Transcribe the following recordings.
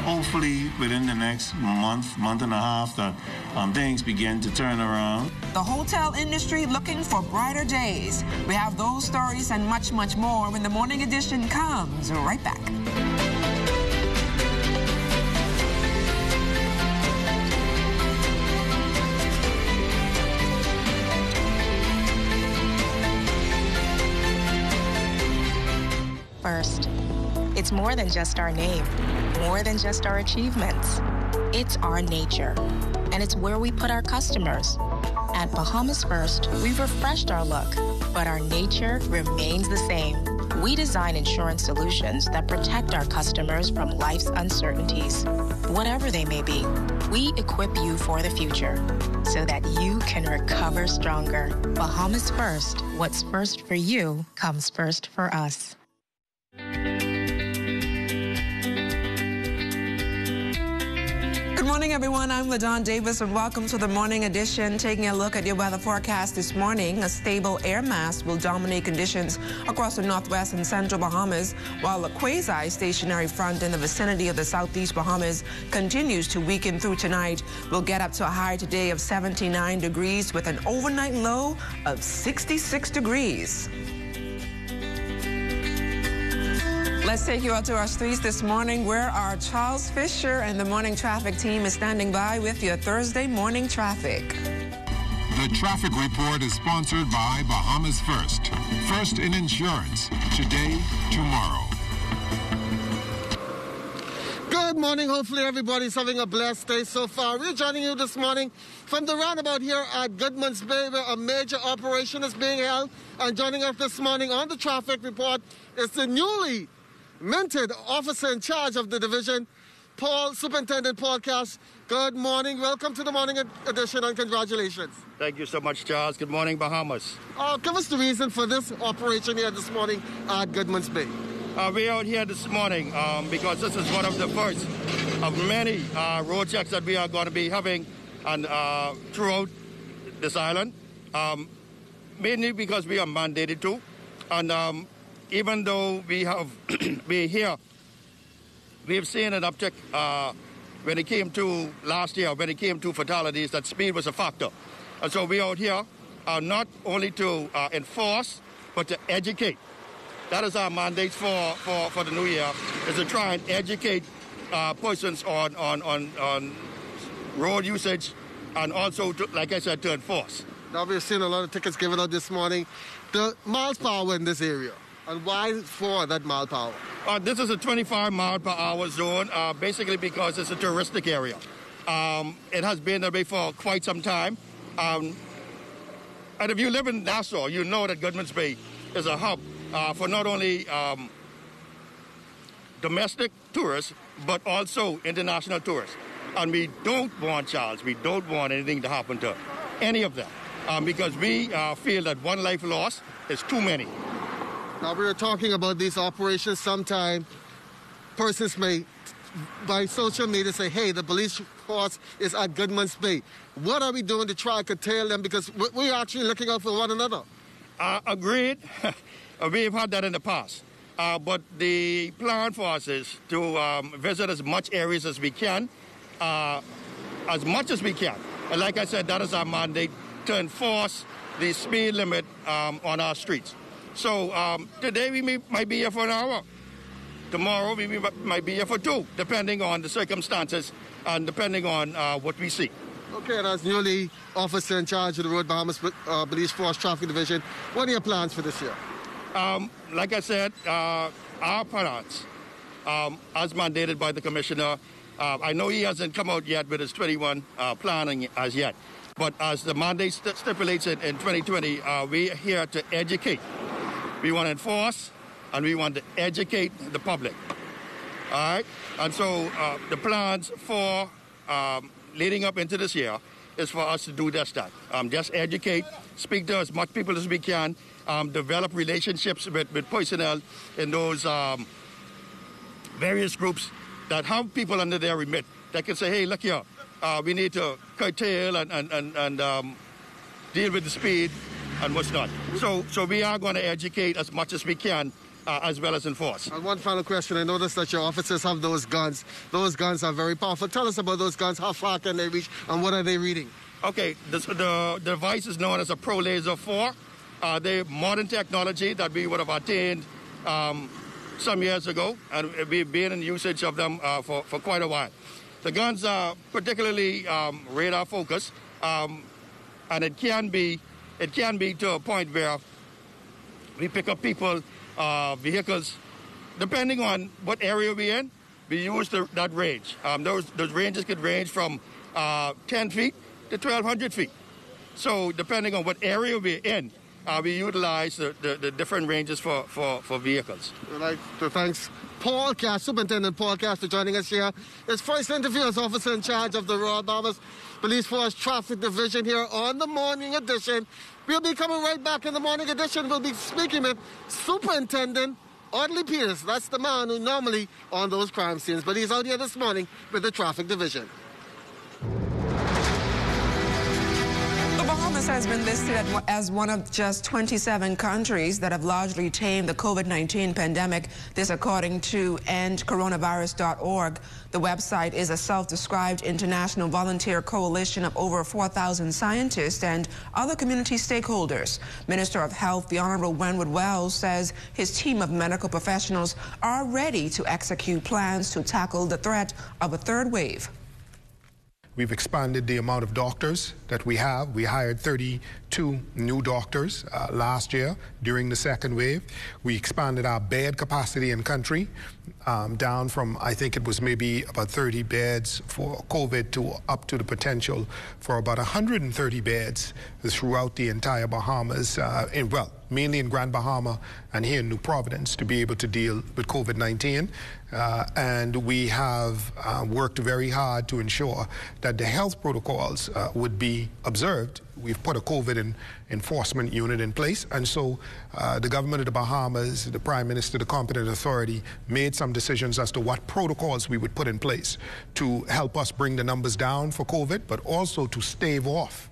hopefully within the next month and a half, that things begin to turn around. The hotel industry looking for brighter days. We have those stories and much, much more when the Morning Edition comes right back. First, it's more than just our name, more than just our achievements. It's our nature, and it's where we put our customers. At Bahamas First, we've refreshed our look, but our nature remains the same. We design insurance solutions that protect our customers from life's uncertainties, whatever they may be. We equip you for the future so that you can recover stronger. Bahamas First, what's first for you comes first for us. Good morning, everyone. I'm LaDawn Davis, and welcome to the Morning Edition. Taking a look at your weather forecast this morning, a stable air mass will dominate conditions across the northwest and central Bahamas, while a quasi-stationary front in the vicinity of the southeast Bahamas continues to weaken through tonight. We'll get up to a high today of 79 degrees with an overnight low of 66 degrees. Let's take you out to our streets this morning, where our Charles Fisher and the morning traffic team is standing by with your Thursday morning traffic. The traffic report is sponsored by Bahamas First. First in insurance. Today, tomorrow. Good morning. Hopefully everybody's having a blessed day so far. We're joining you this morning from the roundabout here at Goodman's Bay, where a major operation is being held. And joining us this morning on the traffic report is the newly minted officer in charge of the division, Superintendent Paul Cash. Good morning. Welcome to the Morning Edition, and congratulations. Thank you so much, Charles. Good morning, Bahamas. Give us the reason for this operation here this morning at Goodman's Bay. We're out here this morning because this is one of the first of many road checks that we are going to be having and throughout this island, mainly because we are mandated to. And even though we have we have seen an uptick when it came to last year, when it came to fatalities, that speed was a factor. And so we out here not only to enforce, but to educate. That is our mandate for the new year, is to try and educate persons on road usage, and also, like I said, to enforce. Now we've seen a lot of tickets given out this morning. The miles per hour in this area, and why for that mile per hour? This is a 25 mile per hour zone, basically because it's a touristic area. It has been that way for quite some time. And if you live in Nassau, you know that Goodman's Bay is a hub for not only domestic tourists, but also international tourists. And we don't want, Charles, we don't want anything to happen to any of them, because we feel that one life lost is too many. Now, we were talking about these operations. Sometimes persons may, by social media, say, hey, the police force is at Goodman's Bay. What are we doing to try to curtail them? Because we're actually looking out for one another. Agreed. We've had that in the past. But the plan for us is to visit as much areas as we can, as much as we can. And like I said, that is our mandate, to enforce the speed limit on our streets. So today we might be here for an hour. Tomorrow we might be here for 2, depending on the circumstances and depending on what we see. Okay, and as newly officer in charge of the Road Bahamas Police Force Traffic Division, what are your plans for this year? Like I said, our plans, as mandated by the commissioner, I know he hasn't come out yet with his 21 planning as yet. But as the mandate stipulates it in 2020, we are here to educate. We want to enforce, and we want to educate the public. All right? And so the plans for leading up into this year is for us to do just that. Just educate, speak to as much people as we can, develop relationships with personnel in those various groups that have people under their remit that can say, hey, look here, we need to curtail and deal with the speed and what's not. So we are going to educate as much as we can as well as enforce. And one final question. I noticed that your officers have those guns. Those guns are very powerful. Tell us about those guns. How far can they reach and what are they reading? Okay, the device is known as a Pro Laser 4. They're modern technology that we would have attained some years ago, and we've been in usage of them for quite a while. The guns are particularly radar focused, and it can be to a point where we pick up people, vehicles, depending on what area we're in. We use that range. Those ranges could range from 10 feet to 1,200 feet. So depending on what area we're in, we utilize the different ranges for vehicles. I'd like to thank Paul Cash, Superintendent Paul Cash, for joining us here. His first interview as officer in charge of the Royal Bahamas Police Force Traffic Division here on the Morning Edition. We'll be coming right back in the Morning Edition. We'll be speaking with Superintendent Audley Peters. That's the man who normally on those crime scenes, but he's out here this morning with the Traffic Division. Bahamas has been listed as one of just 27 countries that have largely tamed the COVID-19 pandemic. This according to endcoronavirus.org. The website is a self-described international volunteer coalition of over 4,000 scientists and other community stakeholders. Minister of Health, the Honorable Wenwood Wells, says his team of medical professionals are ready to execute plans to tackle the threat of a third wave. We've expanded the amount of doctors that we have. We hired 32 new doctors last year during the second wave. We expanded our bed capacity in country down from, I think it was maybe about 30 beds for COVID to up to the potential for about 130 beds throughout the entire Bahamas, mainly in Grand Bahama and here in New Providence, to be able to deal with COVID-19. And we have worked very hard to ensure that the health protocols would be observed. We've put a COVID enforcement unit in place, and so the government of the Bahamas, the Prime Minister, the competent authority, made some decisions as to what protocols we would put in place to help us bring the numbers down for COVID, but also to stave off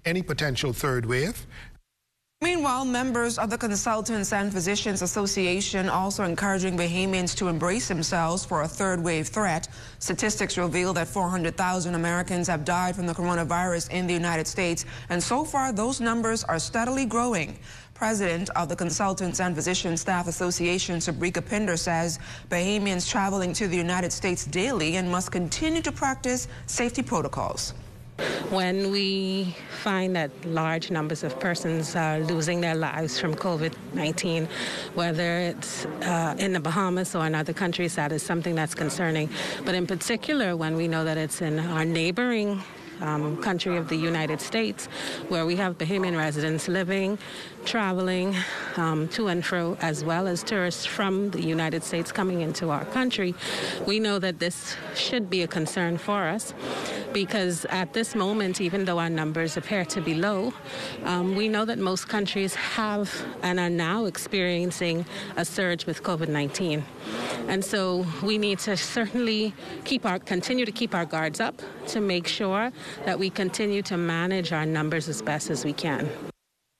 any potential third wave. Meanwhile, members of the Consultants and Physicians Association also encouraging Bahamians to embrace themselves for a third wave threat. Statistics reveal that 400,000 Americans have died from the coronavirus in the United States, and so far those numbers are steadily growing. President of the Consultants and Physicians Staff Association, Sabrika Pinder, says Bahamians traveling to the United States daily and must continue to practice safety protocols. When we find that large numbers of persons are losing their lives from COVID-19, whether it's in the Bahamas or in other countries, that is something that's concerning. But in particular, when we know that it's in our neighboring country of the United States, where we have Bahamian residents living, traveling to and fro, as well as tourists from the United States coming into our country, we know that this should be a concern for us, because at this moment, even though our numbers appear to be low, we know that most countries have and are now experiencing a surge with COVID-19. And so we need to certainly continue to keep our guards up to make sure that we continue to manage our numbers as best as we can.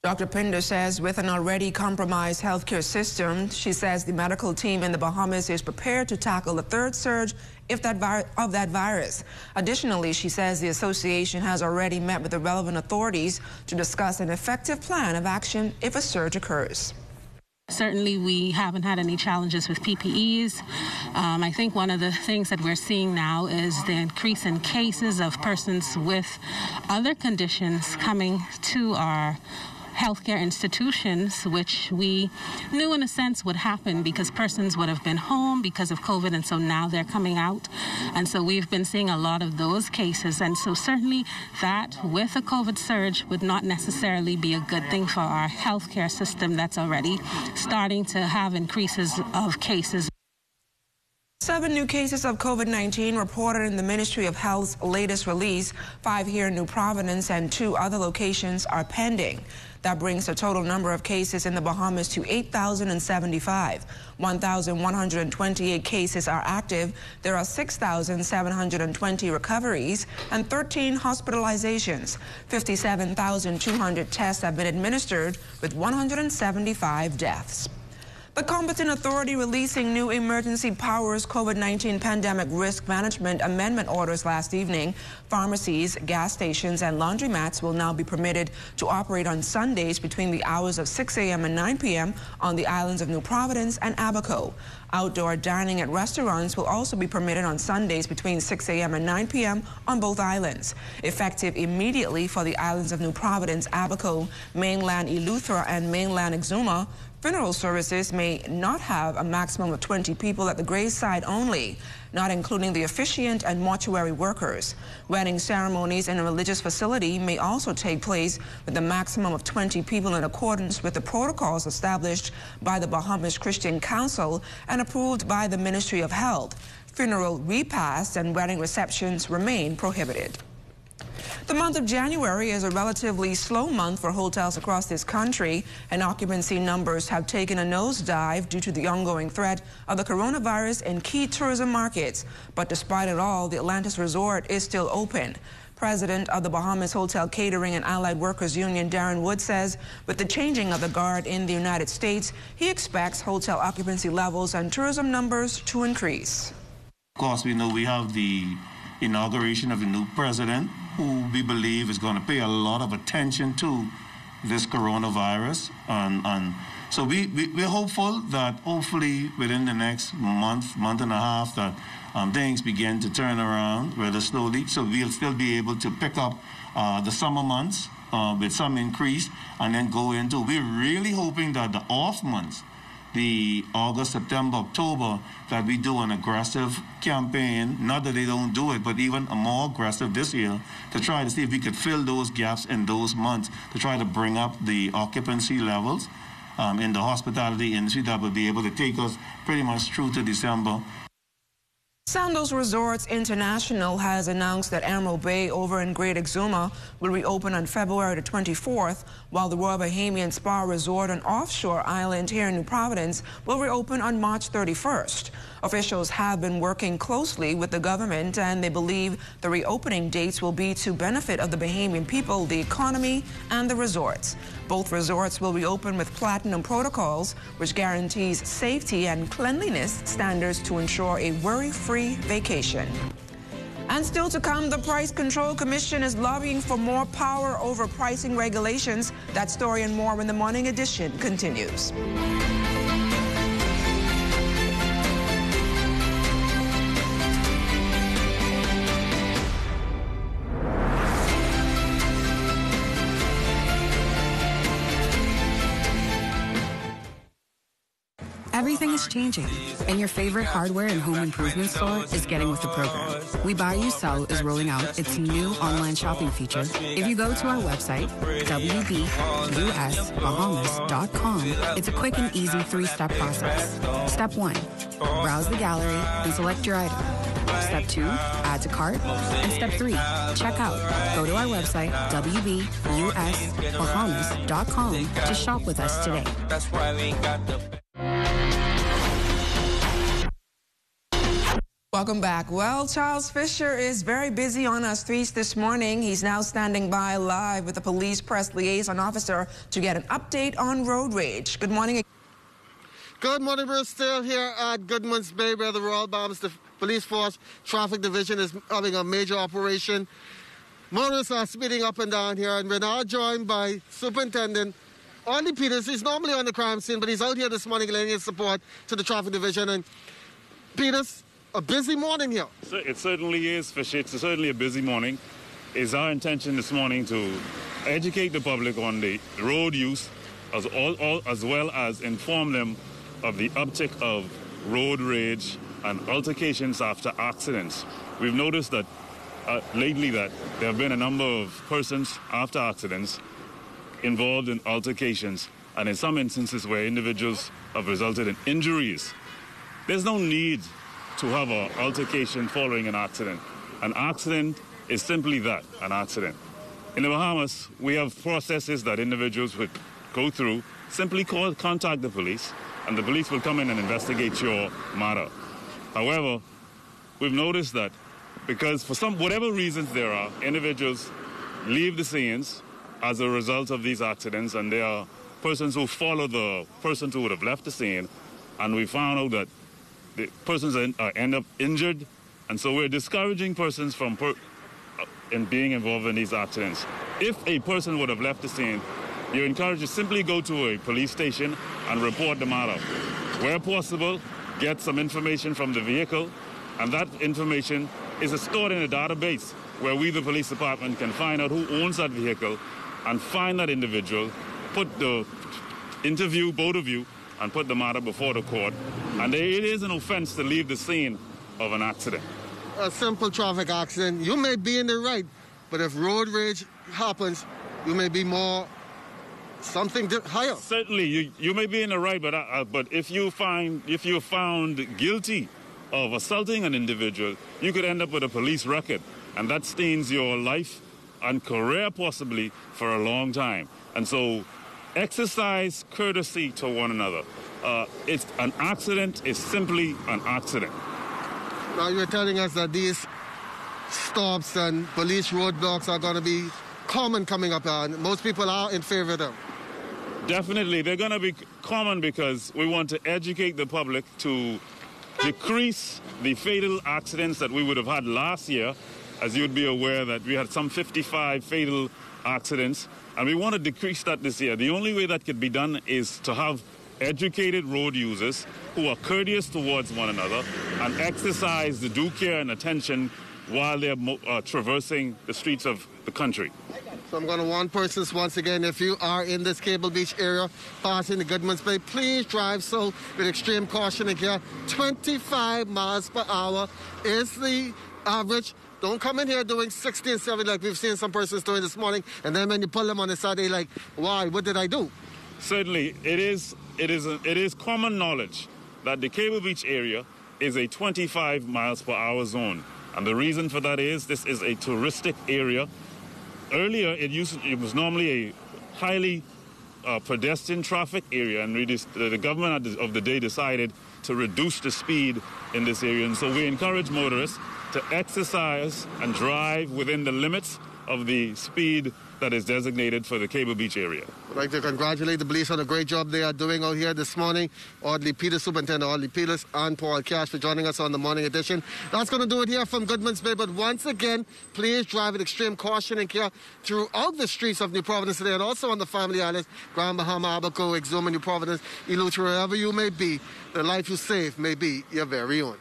Dr. Pinder says with an already compromised healthcare system, she says the medical team in the Bahamas is prepared to tackle the third surge of that virus. Additionally, she says the association has already met with the relevant authorities to discuss an effective plan of action if a surge occurs. Certainly, we haven't had any challenges with PPEs. I think one of the things that we're seeing now is the increase in cases of persons with other conditions coming to our healthcare institutions, which we knew in a sense would happen because persons would have been home because of COVID, and so now they're coming out. And so we've been seeing a lot of those cases. And so certainly that with a COVID surge would not necessarily be a good thing for our healthcare system that's already starting to have increases of cases. 7 new cases of COVID-19 reported in the Ministry of Health's latest release. 5 here in New Providence and 2 other locations are pending. That brings the total number of cases in the Bahamas to 8,075. 1,128 cases are active. There are 6,720 recoveries and 13 hospitalizations. 57,200 tests have been administered with 175 deaths. The Competent Authority releasing new emergency powers COVID-19 pandemic risk management amendment orders last evening. Pharmacies, gas stations, and laundromats will now be permitted to operate on Sundays between the hours of 6 a.m. and 9 p.m. on the islands of New Providence and Abaco. Outdoor dining at restaurants will also be permitted on Sundays between 6 a.m. and 9 p.m. on both islands. Effective immediately for the islands of New Providence, Abaco, mainland Eleuthera, and mainland Exuma, funeral services may not have a maximum of 20 people at the graveside only, not including the officiant and mortuary workers. Wedding ceremonies in a religious facility may also take place with a maximum of 20 people in accordance with the protocols established by the Bahamas Christian Council and approved by the Ministry of Health. Funeral repasts and wedding receptions remain prohibited. The month of January is a relatively slow month for hotels across this country, and occupancy numbers have taken a nosedive due to the ongoing threat of the coronavirus in key tourism markets. But despite it all, the Atlantis Resort is still open. President of the Bahamas Hotel Catering and Allied Workers Union, Darren Wood, says with the changing of the guard in the United States, he expects hotel occupancy levels and tourism numbers to increase. Of course, we know we have the inauguration of a new president who we believe is going to pay a lot of attention to this coronavirus. And so we're hopeful that hopefully within the next month and a half that things begin to turn around rather slowly. So we'll still be able to pick up the summer months with some increase and then go into, we're really hoping that the off months, the August, September, October, that we do an aggressive campaign, not that they don't do it, but even a more aggressive this year, to try to see if we could fill those gaps in those months, to try to bring up the occupancy levels in the hospitality industry that would be able to take us pretty much through to December. Sandos Resorts International has announced that Emerald Bay over in Great Exuma will reopen on February the 24th, while the Royal Bahamian Spa Resort on offshore island here in New Providence will reopen on March 31st. Officials have been working closely with the government, and they believe the reopening dates will be to benefit of the Bahamian people, the economy, and the resorts. Both resorts will reopen with platinum protocols, which guarantees safety and cleanliness standards to ensure a worry-free vacation. And still to come, the Price Control Commission is lobbying for more power over pricing regulations. That story and more when the Morning Edition continues. Everything is changing, and your favorite hardware and home improvement store is getting with the program. We Buy You Sell is rolling out its new online shopping feature. If you go to our website, wbusbahamas.com, it's a quick and easy 3-step process. Step 1, browse the gallery and select your item. Step 2, add to cart. And Step 3, check out. Go to our website, wbusbahamas.com, to shop with us today. That's why we got the... Welcome back. Well, Charles Fisher is very busy on our streets this morning. He's now standing by live with the police press liaison officer to get an update on road rage. Good morning. Good morning. We're still here at Goodman's Bay, where the Royal Bahamas Police Force Traffic Division is having a major operation. Motorists are speeding up and down here, and we're now joined by Superintendent Ollie Peters. He's normally on the crime scene, but he's out here this morning lending his support to the Traffic Division. And Peters, a busy morning here. It certainly is, Fisher. It's certainly a busy morning. It's our intention this morning to educate the public on the road use, as well as inform them of the uptick of road rage and altercations after accidents. We've noticed that lately that there have been a number of persons after accidents involved in altercations, and in some instances where individuals have resulted in injuries. There's no need to have an altercation following an accident. An accident is simply that, an accident. In the Bahamas, we have processes that individuals would go through. Simply contact the police, and the police will come in and investigate your matter. However, we've noticed that because for whatever reasons there are, individuals leave the scenes as a result of these accidents, and there are persons who follow the persons who would have left the scene and we found out that the persons end up injured, and so we're discouraging persons from in being involved in these accidents. If a person would have left the scene, you're encouraged to simply go to a police station and report the matter. Where possible, get some information from the vehicle, and that information is stored in a database where we, the police department, can find out who owns that vehicle and find that individual, interview both of you, and put the matter before the court. And it is an offense to leave the scene of an accident. A simple traffic accident, you may be in the right, but if road rage happens, you may be more something higher. Certainly, you may be in the right, but if you're found guilty of assaulting an individual, you could end up with a police record, and that stains your life and career possibly for a long time. And so, exercise courtesy to one another. It's an accident is simply an accident. Now you're telling us that these stops and police roadblocks are going to be common coming up, and most people are in favor of them. Definitely, they're going to be common because we want to educate the public to decrease the fatal accidents that we would have had last year. As you'd be aware that we had some 55 fatal accidents, and we want to decrease that this year. The only way that could be done is to have educated road users who are courteous towards one another and exercise the due care and attention while they're traversing the streets of the country. So I'm going to warn persons once again, if you are in this Cable Beach area, passing the Goodman's Bay, please drive so with extreme caution and care. 25 miles per hour is the average. Don't come in here doing 60 and 70 like we've seen some persons doing this morning, and then when you pull them on the side, they're like, why? What did I do? Certainly, it is common knowledge that the Cable Beach area is a 25 miles per hour zone. And the reason for that is this is a touristic area. Earlier, it was normally a highly pedestrian traffic area, and the government of the day decided to reduce the speed in this area. And so we encourage motorists to exercise and drive within the limits of the speed that is designated for the Cable Beach area. I'd like to congratulate the police on the great job they are doing out here this morning. Audley Peters, Superintendent Audley Peters, and Paul Cash for joining us on the morning edition. That's going to do it here from Goodman's Bay. But once again, please drive with extreme caution and care throughout the streets of New Providence today, and also on the Family Islands, Grand Bahama, Abaco, Exuma, New Providence, Eleuthera, wherever you may be. The life you save may be your very own.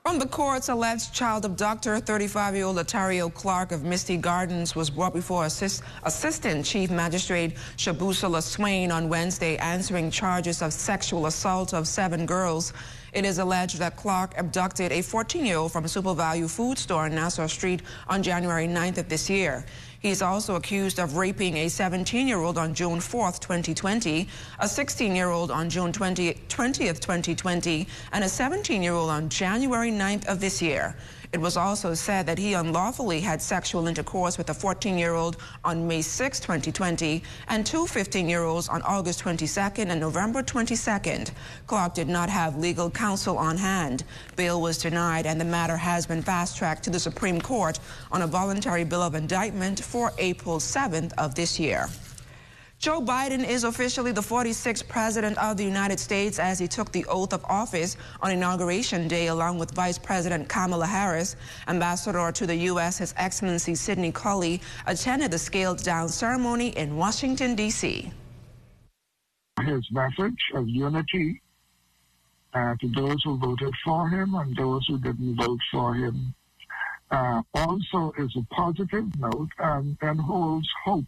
From the courts, alleged child abductor 35-year-old Latario Clark of Misty Gardens was brought before Assistant Chief Magistrate Shabusala Swain on Wednesday, answering charges of sexual assault of 7 girls. It is alleged that Clark abducted a 14-year-old from a Super Value food store on Nassau Street on January 9th of this year. He's also accused of raping a 17-year-old on June 4th, 2020, a 16-year-old on June 20th, 2020, and a 17-year-old on January 9th of this year. It was also said that he unlawfully had sexual intercourse with a 14-year-old on May 6, 2020, and 2 15-year-olds on August 22nd and November 22nd. Clark did not have legal counsel on hand. Bail was denied, and the matter has been fast-tracked to the Supreme Court on a voluntary bill of indictment for April 7th of this year. Joe Biden is officially the 46th President of the United States as he took the oath of office on Inauguration Day along with Vice President Kamala Harris. Ambassador to the U.S., His Excellency Sidney Colley, attended the scaled-down ceremony in Washington, D.C. His message of unity to those who voted for him and those who didn't vote for him also is a positive note and holds hope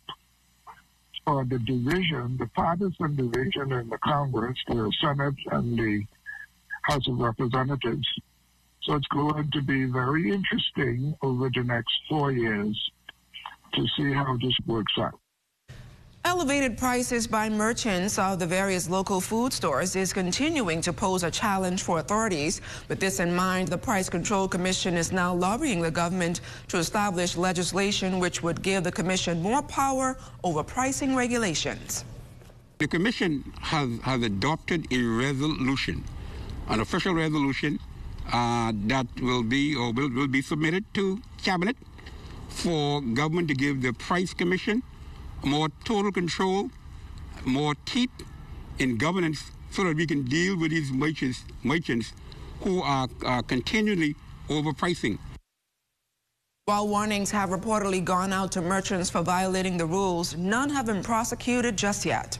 for the division, the partisan division in the Congress, the Senate, and the House of Representatives. So it's going to be very interesting over the next 4 years to see how this works out. Elevated prices by merchants of the various local food stores is continuing to pose a challenge for authorities. With this in mind, the Price Control Commission is now lobbying the government to establish legislation which would give the commission more power over pricing regulations. The commission has adopted a resolution, an official resolution that will be submitted to Cabinet for government to give the Price Commission more total control, more teeth in governance so that we can deal with these merchants who are continually overpricing. While warnings have reportedly gone out to merchants for violating the rules, none have been prosecuted just yet.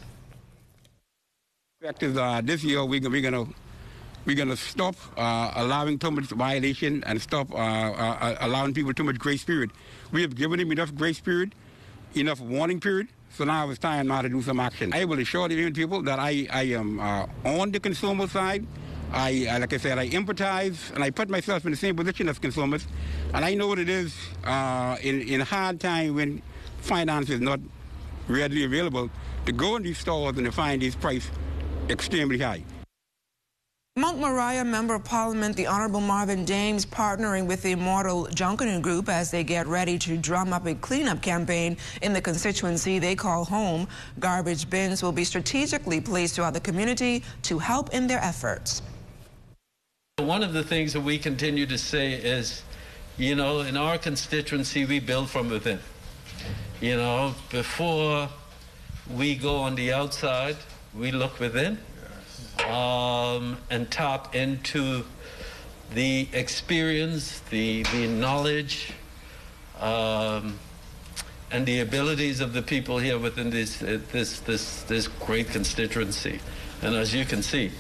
This year, we're gonna stop allowing too much violation and stop allowing people too much grace period. We have given them enough grace period, enough warning period. So now it's time now to do some action. I will assure the people that I am on the consumer side. Like I said, I empathize and I put myself in the same position as consumers, and I know what it is in a hard time when finance is not readily available to go in these stores and to find these prices extremely high. Mount Moriah Member of Parliament, the Honorable Marvin Dames, partnering with the Immortal Junkanoo Group as they get ready to drum up a cleanup campaign in the constituency they call home. Garbage bins will be strategically placed throughout the community to help in their efforts. One of the things that we continue to say is, you know, in our constituency, we build from within. You know, before we go on the outside, we look within and tap into the experience, the knowledge, and the abilities of the people here within this great constituency. And as you can see,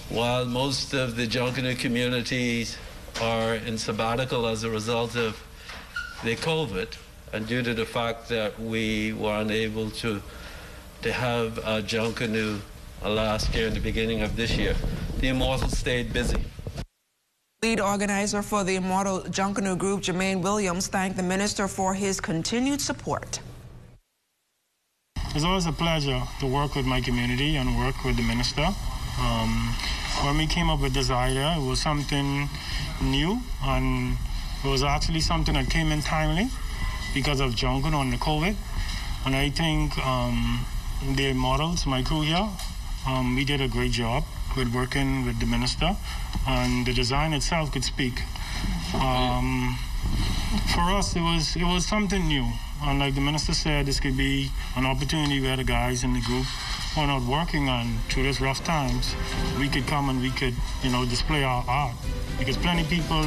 while most of the Junkanoo communities are in sabbatical as a result of the COVID, and due to the fact that we were unable to have a Junkanoo last year and the beginning of this year, the Immortal stayed busy. Lead organizer for the Immortal Junkanoo Group, Jermaine Williams, thanked the minister for his continued support. It's always a pleasure to work with my community and work with the minister. When we came up with this idea, it was something new, and it was actually something that came in timely because of Junkanoo and the COVID. And I think the Immortals, my crew here, we did a great job with working with the minister, and the design itself could speak. For us, it was something new, and like the minister said, this could be an opportunity where the guys in the group who are not working on through this rough times, we could come and we could, you know, display our art, because plenty of people,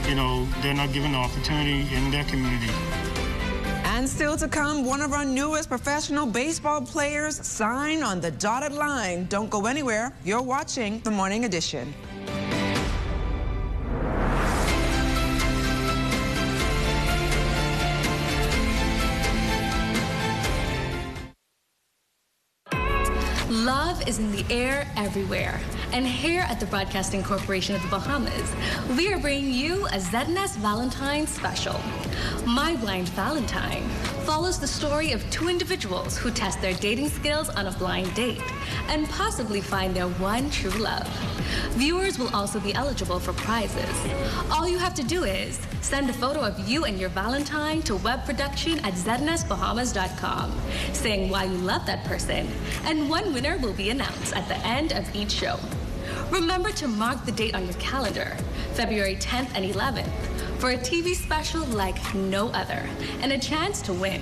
you know, they're not given the opportunity in their community. And still to come, one of our newest professional baseball players signed on the dotted line. Don't go anywhere. You're watching The Morning Edition. Love is in the air everywhere. And here at the Broadcasting Corporation of the Bahamas, we are bringing you a ZNS Valentine's special. My Blind Valentine follows the story of two individuals who test their dating skills on a blind date and possibly find their one true love. Viewers will also be eligible for prizes. All you have to do is send a photo of you and your Valentine to webproduction@znsbahamas.com, saying why you love that person, and one winner will be announced at the end of each show. Remember to mark the date on your calendar, February 10th and 11th, for a TV special like no other and a chance to win.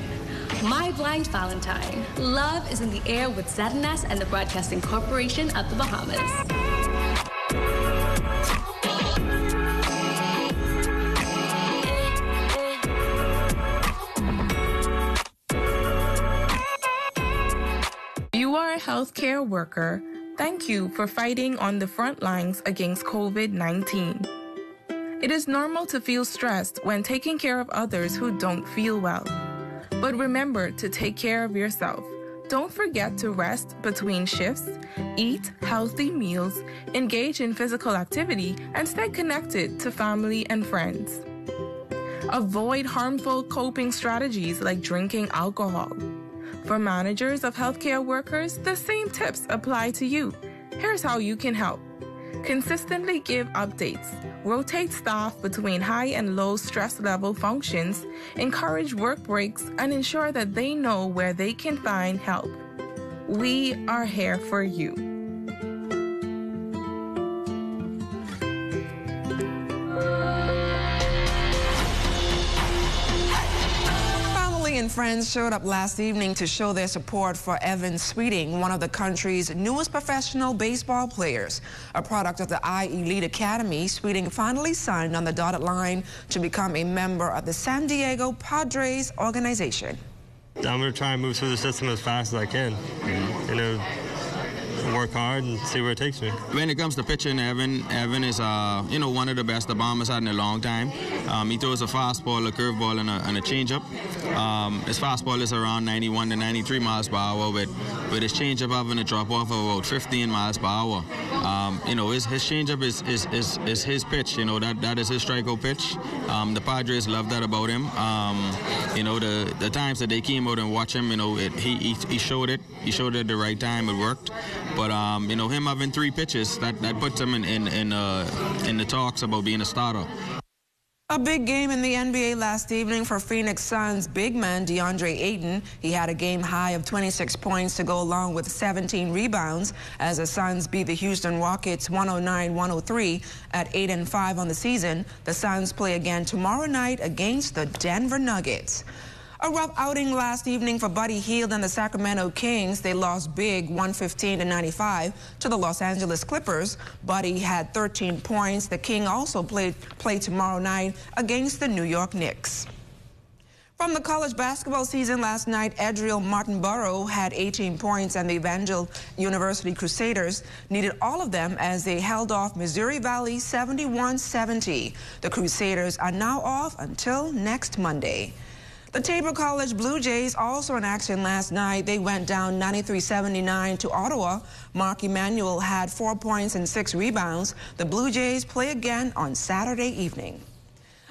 My Blind Valentine. Love is in the air with ZNS and the Broadcasting Corporation of the Bahamas. You are a healthcare worker. Thank you for fighting on the front lines against COVID-19. It is normal to feel stressed when taking care of others who don't feel well. But remember to take care of yourself. Don't forget to rest between shifts, eat healthy meals, engage in physical activity, and stay connected to family and friends. Avoid harmful coping strategies like drinking alcohol. For managers of healthcare workers, the same tips apply to you. Here's how you can help. Consistently give updates. Rotate staff between high and low stress level functions. Encourage work breaks and ensure that they know where they can find help. We are here for you. Family and friends showed up last evening to show their support for Evan Sweeting, one of the country's newest professional baseball players. A product of the I-Elite Academy, Sweeting finally signed on the dotted line to become a member of the San Diego Padres organization. I'm going to try and move through the system as fast as I can. Work hard and see where it takes me. When it comes to pitching, Evan is one of the best the Bombers had in a long time. He throws a fastball, a curveball, and a changeup. His fastball is around 91 to 93 miles per hour, with his changeup having a drop off of about 15 miles per hour. His changeup is his pitch. That is his strikeout pitch. The Padres love that about him. The times that they came out and watched him, he showed it. He showed it at the right time. It worked. But him having 3 pitches, that puts him in the talks about being a starter. A big game in the NBA last evening for Phoenix Suns big man DeAndre Ayton. He had a game high of 26 points to go along with 17 rebounds as the Suns beat the Houston Rockets 109-103 at 8-5 on the season. The Suns play again tomorrow night against the Denver Nuggets. A rough outing last evening for Buddy Hield and the Sacramento Kings. They lost big 115-95 to the Los Angeles Clippers. Buddy had 13 points. The King also play tomorrow night against the New York Knicks. From the college basketball season last night, Edriel Martinborough had 18 points, and the Evangel University Crusaders needed all of them as they held off Missouri Valley 71-70. The Crusaders are now off until next Monday. The Tabor College Blue Jays also in action last night. They went down 93-79 to Ottawa. Mark Emanuel had 4 points and 6 rebounds. The Blue Jays play again on Saturday evening.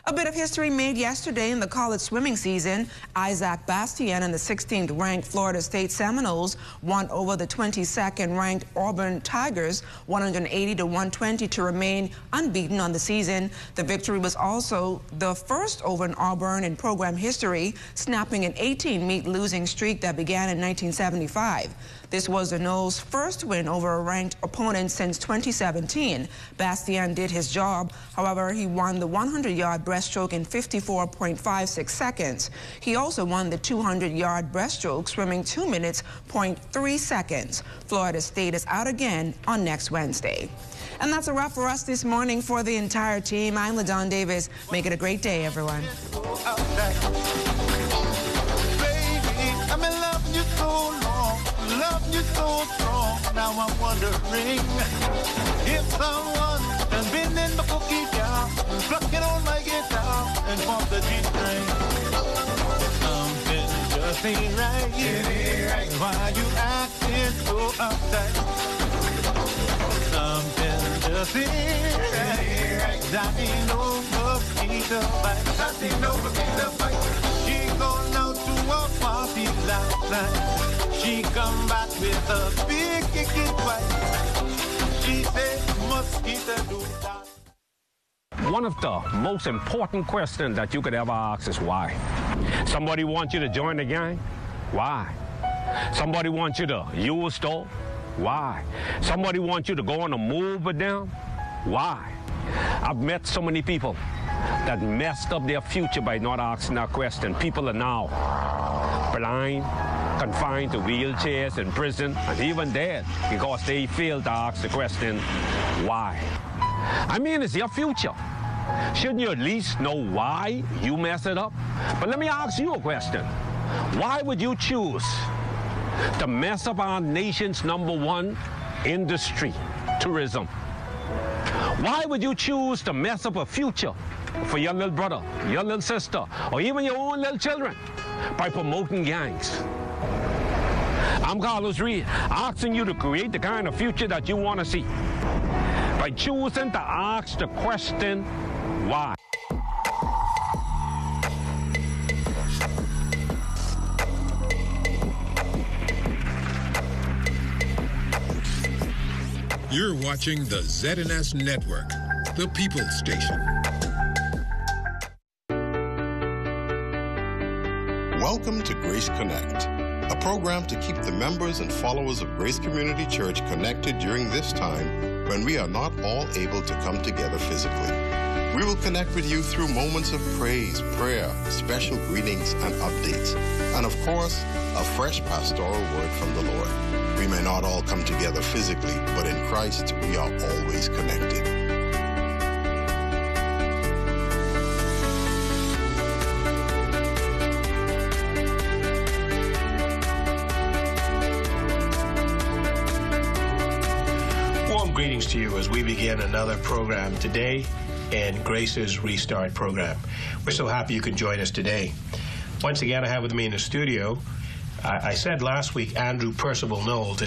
A bit of history made yesterday in the college swimming season. Isaac Bastien and the 16th-ranked Florida State Seminoles won over the 22nd-ranked Auburn Tigers 180-120 to remain unbeaten on the season. The victory was also the first over in Auburn in program history, snapping an 18-meet losing streak that began in 1975. This was the Noles' first win over a ranked opponent since 2017. Bastien did his job. However, he won the 100-yard breaststroke in 54.56 seconds. He also won the 200-yard breaststroke, swimming 2 minutes, 0.3 seconds. Florida State is out again on next Wednesday. And that's a wrap for us this morning. For the entire team, I'm LaDon Davis. Make it a great day, everyone. Love you so strong, now I'm wondering if someone has been in the cookie jar, plucking on my guitar and pump the G-string. Something just ain't right here. Why you acting so uptight? Something just ain't right. That ain't no mosquito bite. That ain't no mosquito bite. She gone out to a party last night. She come back with a big kicking fight. She said, mosquito do that. One of the most important questions that you could ever ask is why. Somebody wants you to join the gang? Why? Somebody wants you to use dope? Why? Somebody wants you to go on a move with them? Why? I've met so many people that messed up their future by not asking that question. People are now blind, confined to wheelchairs in prison, and even dead because they failed to ask the question, why? I mean, it's your future. Shouldn't you at least know why you mess it up? But let me ask you a question. Why would you choose to mess up our nation's #1 industry, tourism? Why would you choose to mess up a future for your little brother, your little sister, or even your own little children by promoting gangs? I'm Carlos Reed, asking you to create the kind of future that you want to see by choosing to ask the question, why? You're watching the ZNS Network, the People's Station. Welcome to Grace Connect, a program to keep the members and followers of Grace Community Church connected during this time when we are not all able to come together physically. We will connect with you through moments of praise, prayer, special greetings and updates, and of course, a fresh pastoral word from the Lord. We may not all come together physically, but in Christ we are always connected. Greetings to you as we begin another program today in Grace's Restart program. We're so happy you can join us today. Once again, I have with me in the studio, I said last week, Andrew Percival Knowles.